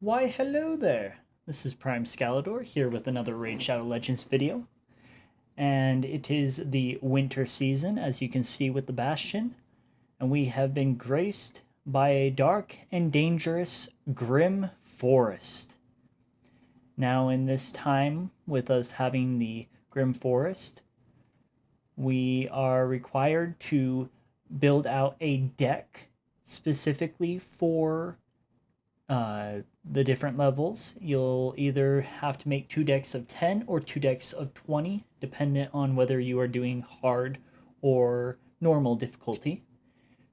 Why, hello there! This is Prime Scalador here with another Raid Shadow Legends video. And it is the winter season, as you can see with the Bastion. And we have been graced by a dark and dangerous Grim Forest. Now, in this time, with us having the Grim Forest, we are required to build out a deck specifically for the different levels. You'll either have to make 2 decks of 10 or 2 decks of 20, dependent on whether you are doing hard or normal difficulty.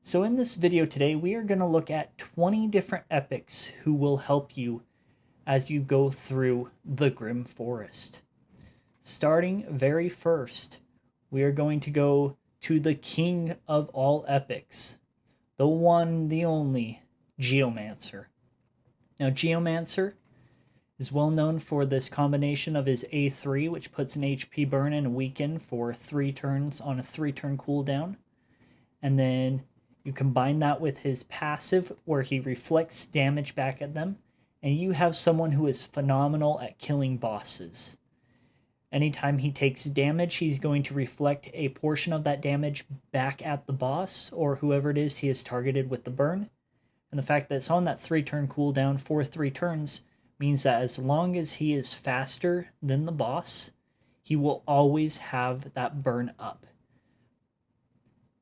So in this video today, we are going to look at 20 different epics who will help you as you go through the Grim Forest. Starting very first, we are going to go to the king of all epics, the one, the only, Geomancer. Now, Geomancer is well known for this combination of his A3, which puts an HP burn and a weaken for 3 turns on a 3-turn cooldown. And then you combine that with his passive, where he reflects damage back at them, and you have someone who is phenomenal at killing bosses. Anytime he takes damage, he's going to reflect a portion of that damage back at the boss, or whoever it is he is targeted with the burn. And the fact that it's on that 3-turn cooldown for 3 turns means that as long as he is faster than the boss, he will always have that burn up.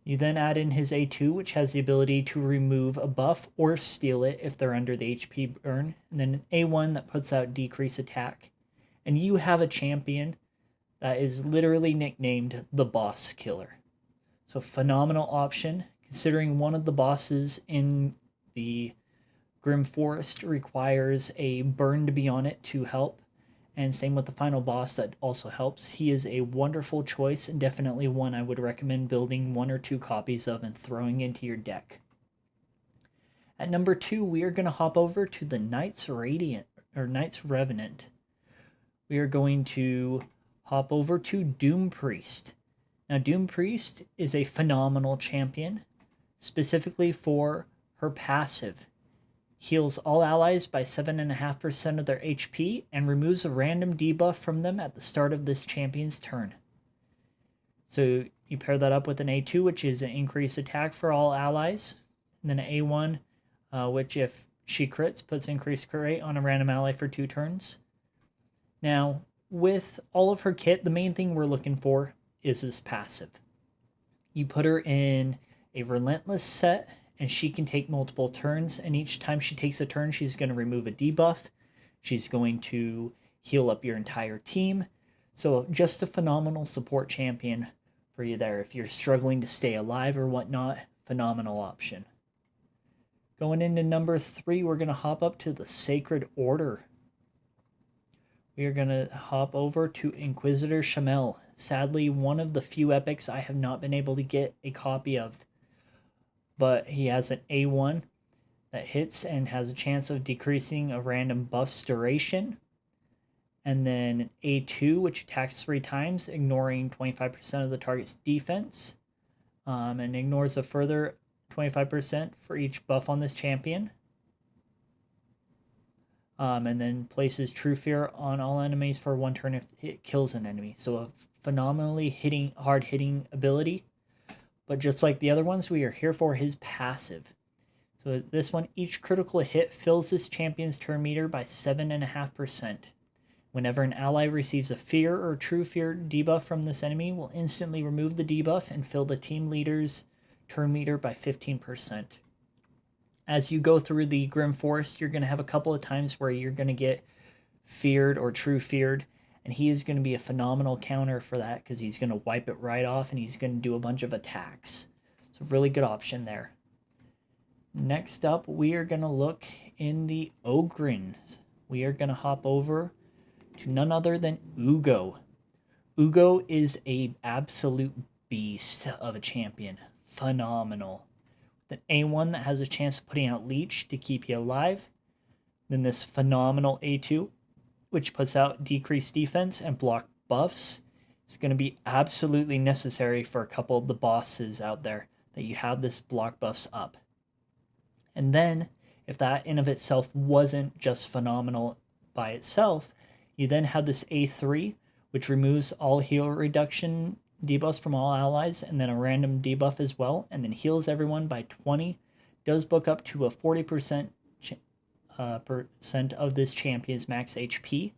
You then add in his A2, which has the ability to remove a buff or steal it if they're under the HP burn. And then an A1 that puts out decrease attack. And you have a champion that is literally nicknamed the Boss Killer. So phenomenal option, considering one of the bosses in the Grim Forest requires a burn to be on it to help, and same with the final boss that also helps. He is a wonderful choice and definitely one I would recommend building 1 or 2 copies of and throwing into your deck. At number 2, we are going to hop over to the Knights Revenant. We are going to hop over to Doom Priest. Now, Doom Priest is a phenomenal champion, specifically for her passive. Heals all allies by 7.5% of their HP and removes a random debuff from them at the start of this champion's turn. So you pair that up with an A2, which is an increased attack for all allies, and then an A1, which if she crits, puts increased crit rate on a random ally for 2 turns. Now, with all of her kit, the main thing we're looking for is this passive. You put her in a Relentless set, and she can take multiple turns, and each time she takes a turn, she's going to remove a debuff. She's going to heal up your entire team. So just a phenomenal support champion for you there. If you're struggling to stay alive or whatnot, phenomenal option. Going into number 3, we're going to hop up to the Sacred Order. We are going to hop over to Inquisitor Shamel. Sadly, one of the few epics I have not been able to get a copy of. But he has an A1 that hits and has a chance of decreasing a random buff's duration. And then an A2, which attacks 3 times, ignoring 25% of the target's defense. And ignores a further 25% for each buff on this champion. And then places True Fear on all enemies for 1 turn if it kills an enemy. So a phenomenally hard-hitting ability. But just like the other ones, we are here for his passive. So this one, each critical hit fills this champion's turn meter by 7.5%. Whenever an ally receives a fear or true fear debuff from this enemy, will instantly remove the debuff and fill the team leader's turn meter by 15%. As you go through the Grim Forest, you're going to have a couple of times where you're going to get feared or true feared, and he is going to be a phenomenal counter for that because he's going to wipe it right off and he's going to do a bunch of attacks. So really good option there. Next up, we are going to look in the Ogryns. We are going to hop over to none other than Ugo. Ugo is a absolute beast of a champion. Phenomenal. With an A1 that has a chance of putting out Leech to keep you alive. Then this phenomenal A2, which puts out decreased defense and block buffs. It's going to be absolutely necessary for a couple of the bosses out there that you have this block buffs up. And then If that in of itself wasn't just phenomenal by itself, you then have this A3, which removes all heal reduction debuffs from all allies, and then a random debuff as well, and then heals everyone by 20. Does book up to a 40% percent of this champion's max HP.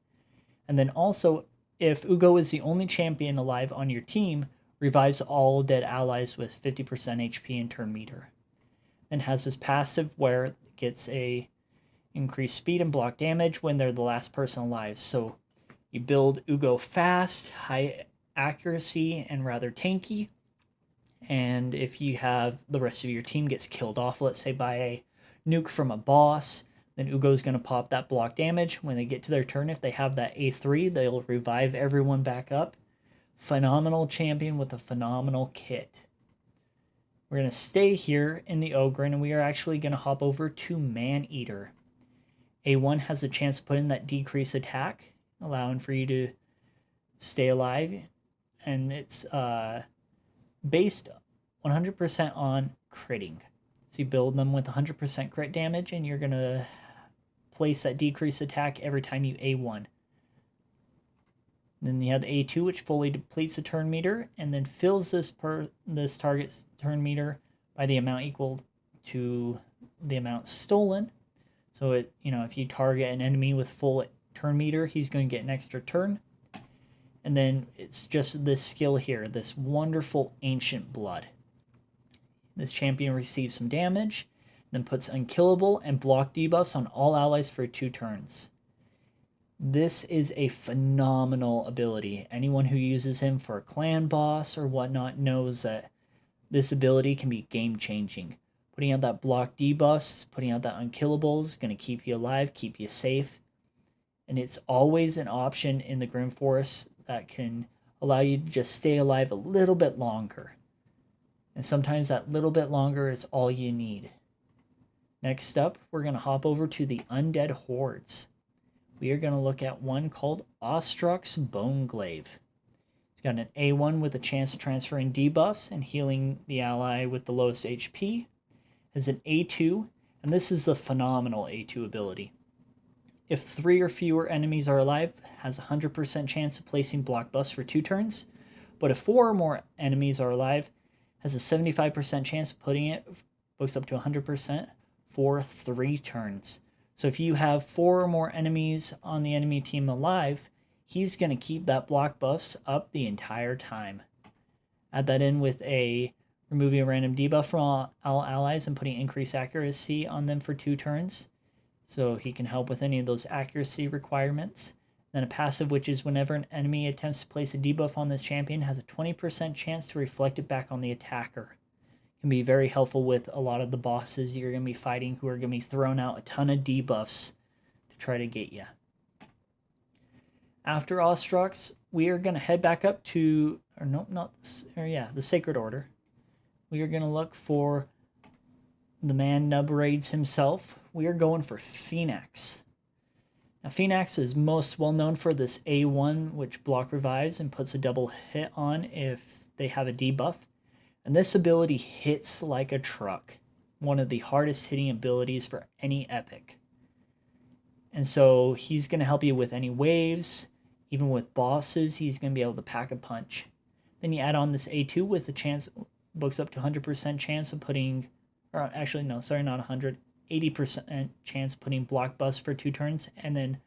And then also, if Ugo is the only champion alive on your team, revives all dead allies with 50% HP and turn meter. Then has this passive where it gets a increased speed and block damage when they're the last person alive. So you build Ugo fast, high accuracy, and rather tanky. And if you have the rest of your team gets killed off, let's say by a nuke from a boss, then Ugo's going to pop that block damage. When they get to their turn, if they have that A3, they'll revive everyone back up. Phenomenal champion with a phenomenal kit. We're going to stay here in the Ogryn, and we are actually going to hop over to Man-Eater. A1 has a chance to put in that decrease attack, allowing for you to stay alive. And it's based 100% on critting. So you build them with 100% crit damage, and you're going to place that decrease attack every time you A1. Then you have the A2, which fully depletes the turn meter, and then fills this target's turn meter by the amount equal to the amount stolen. So it, if you target an enemy with full turn meter, he's going to get an extra turn. And then it's just this skill here, this wonderful Ancient Blood. This champion receives some damage, then puts unkillable and block debuffs on all allies for 2 turns. This is a phenomenal ability. Anyone who uses him for a clan boss or whatnot knows that this ability can be game-changing. Putting out that block debuffs, putting out that unkillable is going to keep you alive, keep you safe. And it's always an option in the Grim Forest that can allow you to just stay alive a little bit longer. And sometimes that little bit longer is all you need. Next up, we're going to hop over to the Undead Hordes. We are going to look at one called Ostrok's Boneglaive. It's got an A1 with a chance to transfer in debuffs and healing the ally with the lowest HP. Has an A2, and this is the phenomenal A2 ability. If 3 or fewer enemies are alive, has a 100% chance of placing block buffs for 2 turns. But if 4 or more enemies are alive, has a 75% chance of putting it, books up to 100%, for 3 turns. So if you have 4 or more enemies on the enemy team alive, he's going to keep that block buffs up the entire time. Add that in with removing a random debuff from all allies and putting increased accuracy on them for 2 turns. So he can help with any of those accuracy requirements. Then a passive, which is whenever an enemy attempts to place a debuff on this champion, has a 20% chance to reflect it back on the attacker. Can be very helpful with a lot of the bosses you're going to be fighting who are going to be throwing out a ton of debuffs to try to get you. After Ostrok's, we are going to head back up to, the Sacred Order. We are going to look for the man Nub Raids himself. We are going for Phoenix. Now, Phoenix is most well known for this A1, which block revives and puts a double hit on if they have a debuff. And this ability hits like a truck. One of the hardest hitting abilities for any epic. And so he's going to help you with any waves. Even with bosses, he's going to be able to pack a punch. Then you add on this A2 with a chance, books up to 100% chance of putting, or actually no, sorry, not 100, 80% chance of putting block buffs for 2 turns, and then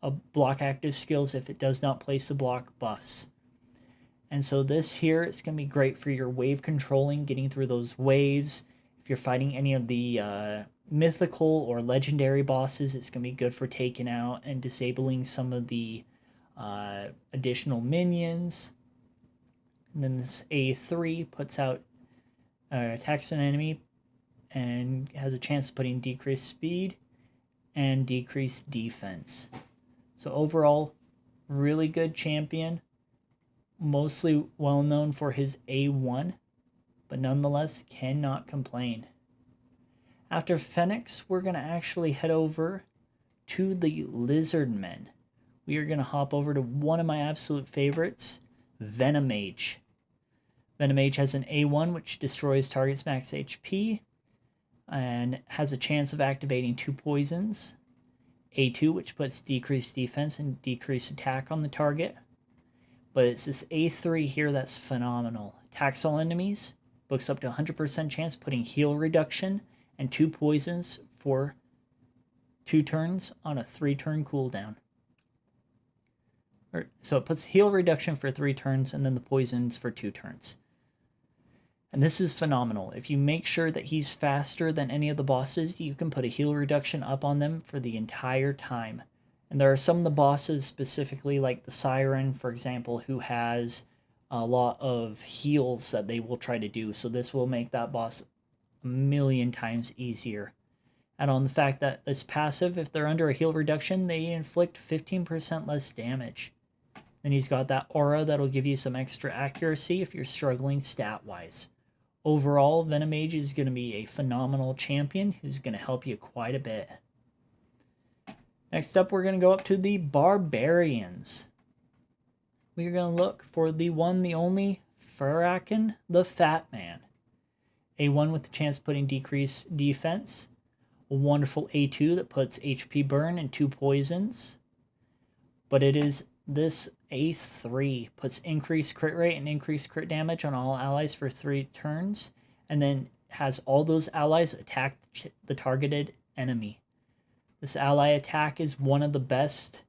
a block active skills if it does not place the block buffs. And so this here is going to be great for your wave controlling, getting through those waves. If you're fighting any of the mythical or legendary bosses, it's going to be good for taking out and disabling some of the additional minions. And then this A3 puts out, attacks an enemy and has a chance of putting decreased speed and decreased defense. So overall, really good champion. Mostly well known for his A1, but nonetheless cannot complain. After Phoenix, we're going to actually head over to the Lizardmen. We are going to hop over to one of my absolute favorites, Venomage. Venomage has an A1, which destroys target's max HP. and has a chance of activating 2 poisons. A2, which puts decreased defense and decreased attack on the target. But it's this A3 here that's phenomenal. Attacks all enemies, books up to 100% chance putting heal reduction and 2 poisons for 2 turns on a 3-turn cooldown. So it puts heal reduction for 3 turns and then the poisons for 2 turns. And this is phenomenal. If you make sure that he's faster than any of the bosses, you can put a heal reduction up on them for the entire time. And there are some of the bosses, specifically like the Siren, for example, who has a lot of heals that they will try to do. So this will make that boss a million times easier. Add on the fact that this passive, if they're under a heal reduction, they inflict 15% less damage. Then he's got that aura that'll give you some extra accuracy if you're struggling stat-wise. Overall, Venomage is going to be a phenomenal champion who's going to help you quite a bit. Next up, we're going to go up to the Barbarians. We're going to look for the one, the only, Farakin the Fat Man. A1 with the chance of putting decreased defense. A wonderful A2 that puts HP burn and 2 poisons. But it is this A3 puts increased crit rate and increased crit damage on all allies for 3 turns, and then has all those allies attack the targeted enemy. This ally attack is one of the best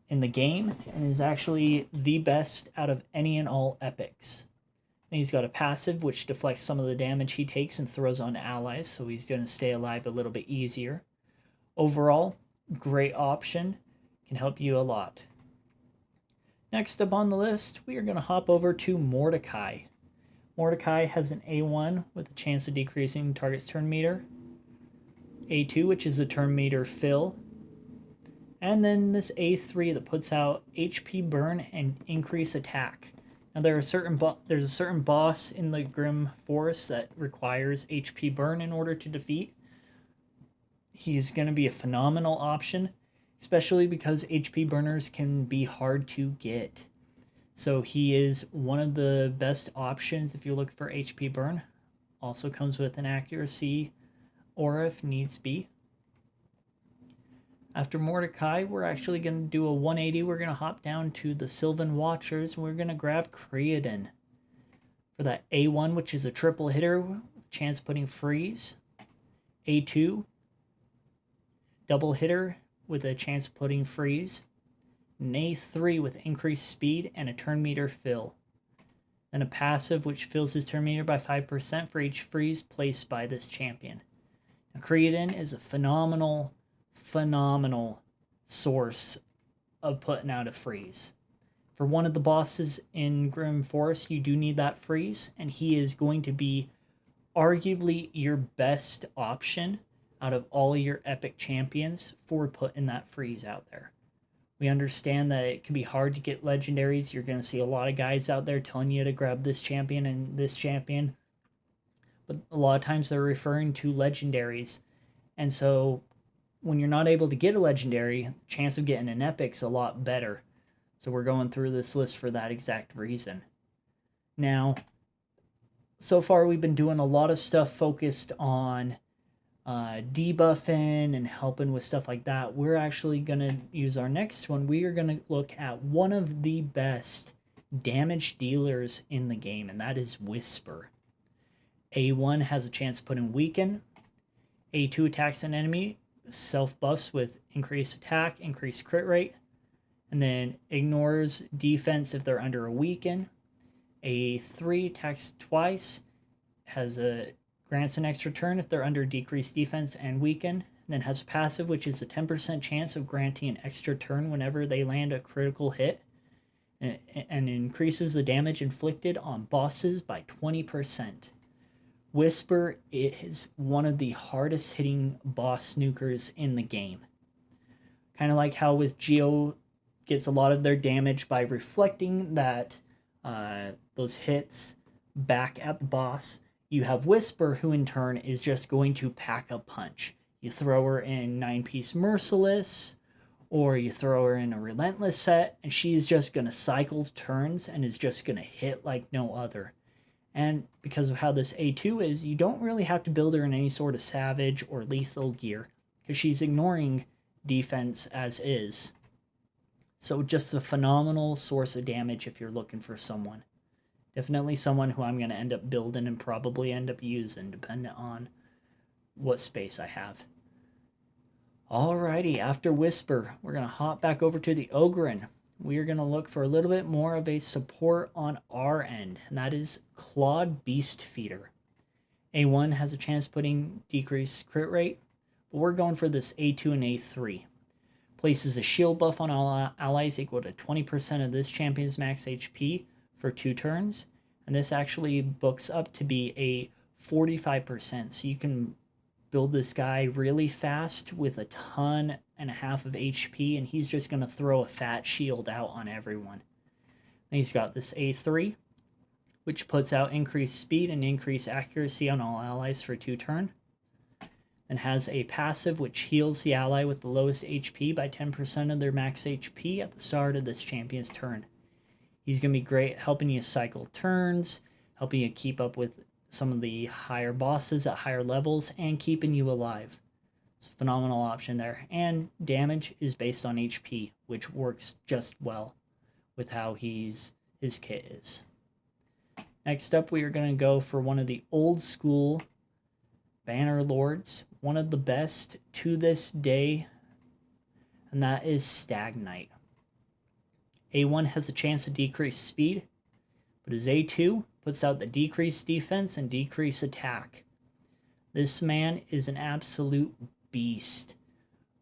in the game, and is actually the best out of any and all epics. And he's got a passive which deflects some of the damage he takes and throws on allies, so he's going to stay alive a little bit easier. Overall, great option, can help you a lot. Next up on the list, we are going to hop over to Mordecai. Mordecai has an A1 with a chance of decreasing target's turn meter. A2, which is a turn meter fill. And then this A3 that puts out HP burn and increase attack. Now there's a certain boss in the Grim Forest that requires HP burn in order to defeat. He's going to be a phenomenal option, especially because HP burners can be hard to get. So he is one of the best options if you look for HP burn. Also comes with an accuracy aura if needs be. After Mordecai, we're actually going to do a 180. We're going to hop down to the Sylvan Watchers, and we're going to grab Creodin for that A1, which is a triple hitter with chance putting freeze. A2, double hitter with a chance of putting freeze. An A3 with increased speed and a turn meter fill. Then a passive which fills his turn meter by 5% for each freeze placed by this champion. Now, Creodin is a phenomenal source of putting out a freeze. For one of the bosses in Grim Forest, you do need that freeze, and he is going to be arguably your best option out of all your epic champions for putting that freeze out there. We understand that it can be hard to get legendaries. You're going to see a lot of guys out there telling you to grab this champion and this champion, but a lot of times they're referring to legendaries, and so when you're not able to get a legendary, chance of getting an epic's a lot better. So we're going through this list for that exact reason. Now, so far we've been doing a lot of stuff focused on debuffing and helping with stuff like that. We're actually going to use our next one. We are going to look at one of the best damage dealers in the game, and that is Whisper. A1 has a chance to put in Weaken. A2 attacks an enemy, self-buffs with increased attack, increased crit rate, and then ignores defense if they're under a Weaken. A3 attacks twice, grants an extra turn if they're under decreased defense and Weaken, and then has a passive which is a 10% chance of granting an extra turn whenever they land a critical hit, and increases the damage inflicted on bosses by 20%. Whisper is one of the hardest hitting boss snookers in the game. Kind of like how with Geo gets a lot of their damage by reflecting those hits back at the boss. You have Whisper, who in turn is just going to pack a punch. You throw her in 9-piece Merciless, or you throw her in a Relentless set, and she's just going to cycle turns and is just going to hit like no other. And because of how this A2 is, you don't really have to build her in any sort of savage or lethal gear, because she's ignoring defense as is. So just a phenomenal source of damage if you're looking for someone. Definitely someone who I'm going to end up building and probably end up using, depending on what space I have. Alrighty, after Whisper, we're going to hop back over to the Ogryn. We are going to look for a little bit more of a support on our end, and that is Clawed Beast Feeder. A1 has a chance of putting decreased crit rate, but we're going for this A2 and A3. Places a shield buff on all allies equal to 20% of this champion's max HP for 2 turns, and this actually books up to be a 45%, so you can build this guy really fast with a ton and a half of HP, and he's just going to throw a fat shield out on everyone. And he's got this A3, which puts out increased speed and increased accuracy on all allies for 2 turns, and has a passive which heals the ally with the lowest HP by 10% of their max HP at the start of this champion's turn. He's going to be great helping you cycle turns, helping you keep up with some of the higher bosses at higher levels, and keeping you alive. It's a phenomenal option there. And damage is based on HP, which works just well with how his kit is. Next up, we are going to go for one of the old school Banner Lords, one of the best to this day, and that is Stag Knight. A1 has a chance to decrease speed, but his A2 puts out the decreased defense and decreased attack. This man is an absolute beast.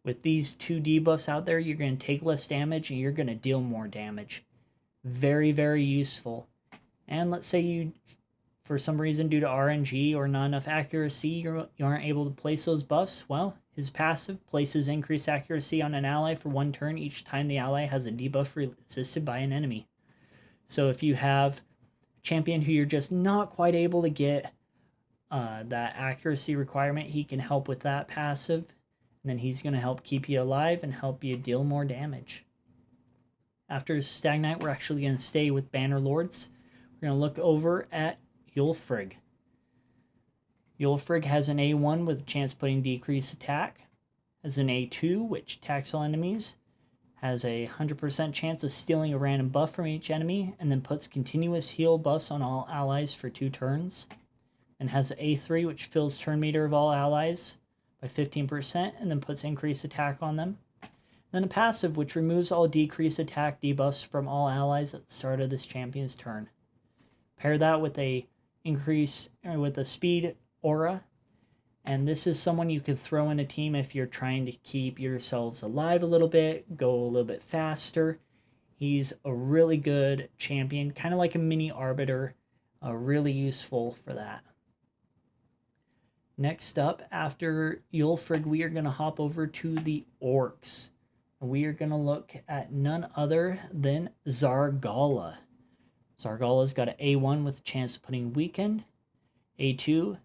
With these 2 debuffs out there, you're going to take less damage and you're going to deal more damage. Very, very useful. And let's say you, for some reason due to RNG or not enough accuracy, you aren't able to place those buffs. Well, his passive places increased accuracy on an ally for 1 turn each time the ally has a debuff resisted by an enemy. So if you have champion who you're just not quite able to get that accuracy requirement, he can help with that passive, and then he's going to help keep you alive and help you deal more damage. After Stag Knight, we're actually going to stay with Banner Lords. We're going to look over at Ylfrig. Ylfrig has an A1 with a chance of putting decreased attack, has an A2 which attacks all enemies, has a 100% chance of stealing a random buff from each enemy, and then puts continuous heal buffs on all allies for 2 turns. And has an A3 which fills turn meter of all allies by 15% and then puts increased attack on them. Then a passive which removes all decreased attack debuffs from all allies at the start of this champion's turn. Pair that with a speed aura, and this is someone you could throw in a team if you're trying to keep yourselves alive a little bit, go a little bit faster. He's a really good champion, kind of like a mini Arbiter, really useful for that. Next up, after Ylfrig, we are going to hop over to the Orcs. And we are going to look at none other than Zargala. Zargala's got an A1 with a chance of putting weakened. A2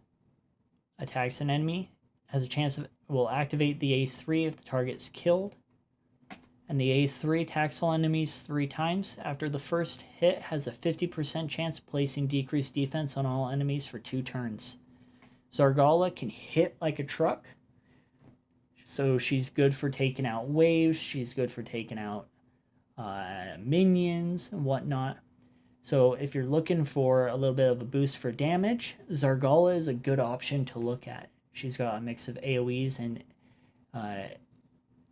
attacks an enemy, has a chance of, will activate the A3 if the target is killed. And the A3 attacks all enemies 3 times. After the first hit, has a 50% chance of placing decreased defense on all enemies for 2 turns. Zargala can hit like a truck, so she's good for taking out waves, she's good for taking out minions and whatnot. So if you're looking for a little bit of a boost for damage, Zargala is a good option to look at. She's got a mix of AoEs and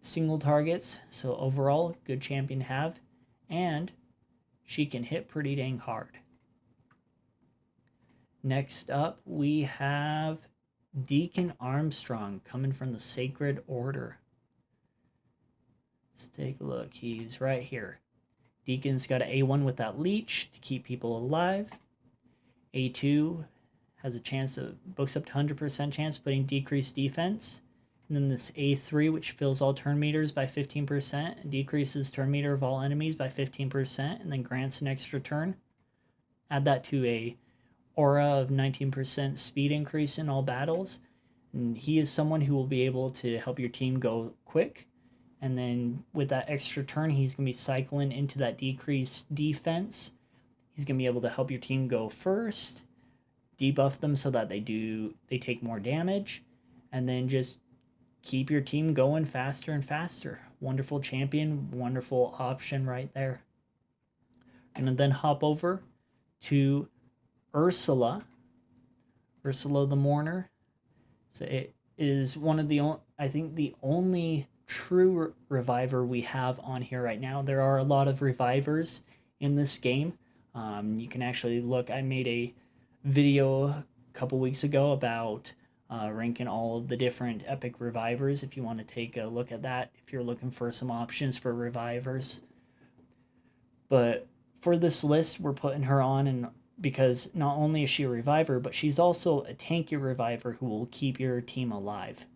single targets, so overall, good champion to have, and she can hit pretty dang hard. Next up, we have Deacon Armstrong coming from the Sacred Order. Let's take a look. He's right here. Deacon's got an A1 with that leech to keep people alive. A2 has a chance of, books up to 100% chance of putting decreased defense. And then this A3, which fills all turn meters by 15% and decreases turn meter of all enemies by 15% and then grants an extra turn. Add that to a aura of 19% speed increase in all battles. And he is someone who will be able to help your team go quick. And then with that extra turn, he's going to be cycling into that decreased defense. He's going to be able to help your team go first, debuff them so that they take more damage, and then just keep your team going faster and faster. Wonderful champion, wonderful option right there. And then hop over to Ursula the Mourner. So it is one of the I think the only true reviver we have on here right now. There are a lot of revivers in this game. You can actually look, I made a video a couple weeks ago about ranking all of the different epic revivers if you want to take a look at that, if you're looking for some options for revivers. But for this list, we're putting her on, and because not only is she a reviver, but she's also a tanky reviver who will keep your team alive.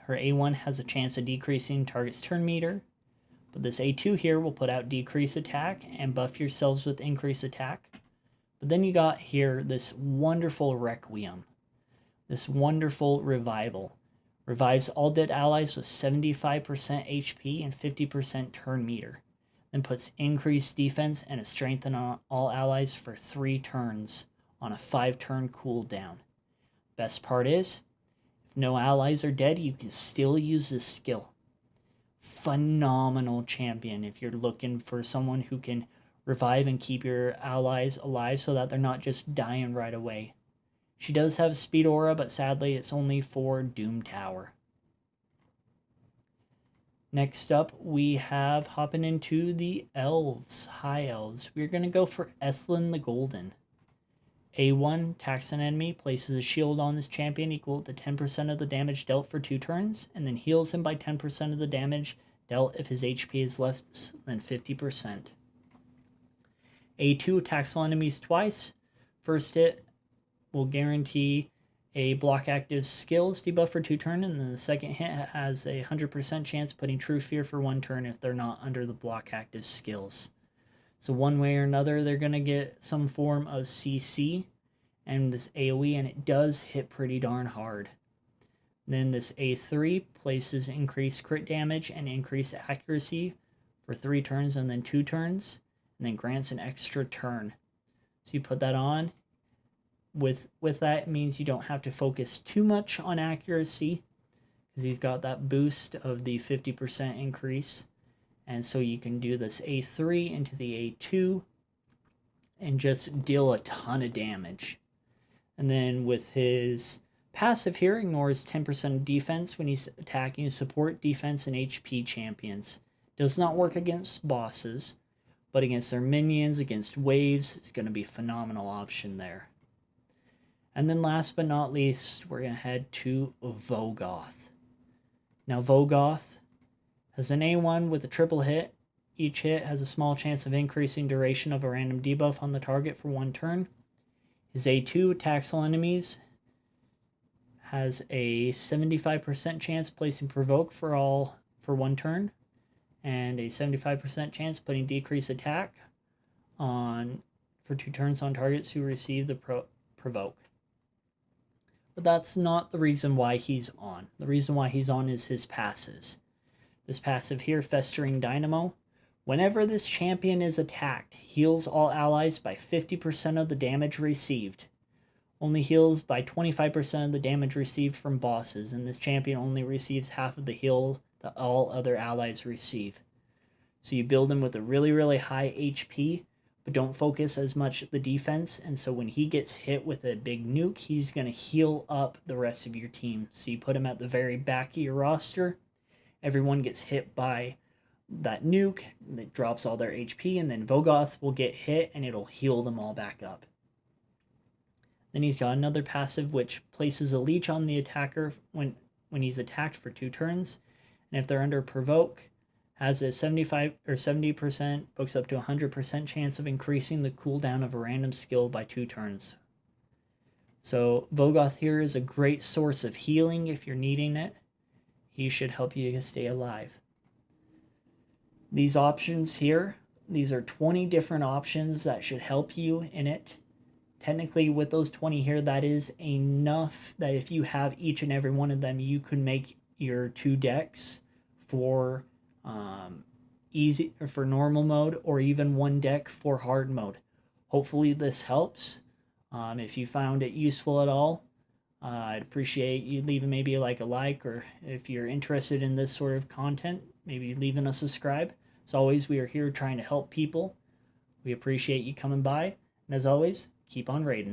Her A1 has a chance of decreasing target's turn meter, but this A2 here will put out decrease attack and buff yourselves with increase attack. But then you got here this wonderful Requiem, this wonderful revival. Revives all dead allies with 75% HP and 50% turn meter. Then puts increased defense and a strengthen on all allies for 3 turns on a 5-turn cooldown. Best part is, if no allies are dead, you can still use this skill. Phenomenal champion if you're looking for someone who can revive and keep your allies alive so that they're not just dying right away. She does have speed aura, but sadly it's only for Doom Tower. Next up, we have hopping into the elves, high elves. We're going to go for Ethlin the Golden. A1, attacks an enemy, places a shield on this champion equal to 10% of the damage dealt for 2 turns, and then heals him by 10% of the damage dealt if his HP is less than 50%. A2, attacks all enemies twice. First hit will guarantee a block active skills debuff for 2 turns, and then the second hit has a 100% chance putting True Fear for 1 turn if they're not under the block active skills. So one way or another, they're going to get some form of CC and this AoE, and it does hit pretty darn hard. Then this A3 places increased crit damage and increased accuracy for 3 turns and then 2 turns, and then grants an extra turn. So you put that on. With that, it means you don't have to focus too much on accuracy because he's got that boost of the 50% increase. And so you can do this A3 into the A2 and just deal a ton of damage. And then with his passive here, ignores 10% defense when he's attacking support, defense, and HP champions. Does not work against bosses, but against their minions, against waves, it's going to be a phenomenal option there. And then last but not least, we're going to head to Vogoth. Now Vogoth has an A1 with a triple hit. Each hit has a small chance of increasing duration of a random debuff on the target for 1 turn. His A2 attacks all enemies. Has a 75% chance placing Provoke for 1 turn. And a 75% chance putting decrease attack on for 2 turns on targets who receive the Provoke. But that's not the reason why he's on. The reason why he's on is his passives. This passive here, Festering Dynamo. Whenever this champion is attacked, heals all allies by 50% of the damage received. Only heals by 25% of the damage received from bosses, and this champion only receives half of the heal that all other allies receive. So you build him with a really, really high HP, but don't focus as much the defense, and so when he gets hit with a big nuke, he's going to heal up the rest of your team. So you put him at the very back of your roster. Everyone gets hit by that nuke that drops all their HP, and then Vogoth will get hit and it'll heal them all back up. Then he's got another passive which places a leech on the attacker when he's attacked for 2 turns, and if they're under Provoke, has a 75 or 70%, books up to 100% chance of increasing the cooldown of a random skill by 2 turns. So Vogoth here is a great source of healing if you're needing it. He should help you stay alive. These options here, these are 20 different options that should help you in it. Technically, with those 20 here, that is enough that if you have each and every one of them, you could make your 2 decks for easy or for normal mode, or even 1 deck for hard mode. Hopefully this helps. If you found it useful at all, I'd appreciate you leaving maybe a like, or if you're interested in this sort of content, maybe leaving a subscribe. As always, we are here trying to help people. We appreciate you coming by, and as always, keep on raiding.